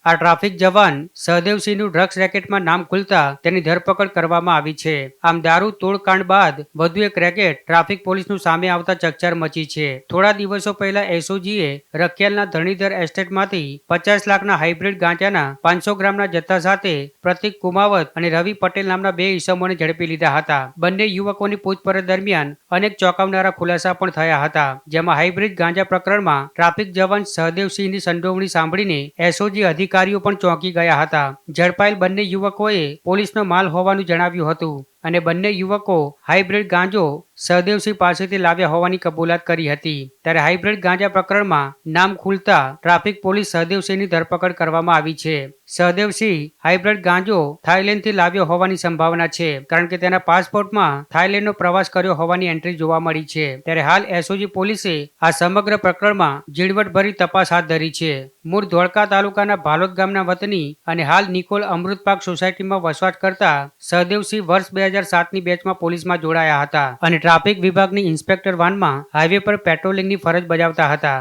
આ ટ્રાફિક જવાન સહદેવસિંહનું ડ્રગ્સ રેકેટમાં નામ ખુલતા તેની ધરપકડ કરવામાં આવી છે. આમ દારૂ તોડકાંડ બાદ વધુ એક રેકેટ ટ્રાફિક પોલીસનું સામે આવતા ચકચાર મચી છે. થોડા દિવસો પહેલા એસઓજીએ રખિયાલના ધણીધર એસ્ટેટમાંથી 50 લાખના હાઇબ્રિડ ગાંજાના 500 ગ્રામના જથ્થા સાથે પ્રતિક કુમાવત અને રવિ પટેલ નામના બે ઈસમોને ઝડપી લીધા હતા. બંને યુવકોની પૂછપરછ દરમિયાન અનેક ચોંકાવનારા ખુલાસા પણ થયા હતા. જેમાં હાઇબ્રિડ ગાંજા પ્રકરણમાં ટ્રાફિક જવાન સહદેવસિંહની સંડોવણી સાંભળીને એસઓજી અધિકારીઓ પણ ચોંકી ગયા હતા. ઝડપાયેલ બંને યુવકોએ પોલીસનો માલ હોવાનું જણાવ્યું હતું અને બંને યુવકો હાઇબ્રિડ ગાંજો સહદેવસિંહ પાસેથી લાવ્યા હોવાની કબૂલાત કરી હતી. ત્યારે હાઇબ્રિડ ગાંજા પ્રકરણમાં નામ ખુલતા ટ્રાફિક પોલીસ સહદેવસિંહની ધરપકડ કરવામાં આવી છે. સહદેવસિંહ હાઇબ્રિડ ગાંજો થાઇલેન્ડથી લાવ્યો હોવાની સંભાવના છે, કારણ કે તેના પાસપોર્ટમાં થાઇલેન્ડનો પ્રવાસ કર્યો હોવાની એન્ટ્રી જોવા મળી છે. ત્યારે હાલ એસઓજી પોલીસે આ સમગ્ર પ્રકરણમાં ઝીણવટભરી તપાસ હાથ ધરી છે. મૂળ ધોળકા તાલુકાના ભાલોદ ગામના વતની અને હાલ નિકોલ અમૃતપાક સોસાયટીમાં વસવાટ કરતા સહદેવસિંહ વર્ષ 2007ની બેચમાં પોલીસમાં જોડાયા હતા અને ટ્રાફિક વિભાગની ઇન્સ્પેક્ટર વાનમાં હાઈવે પર પેટ્રોલિંગની ફરજ બજાવતા હતા.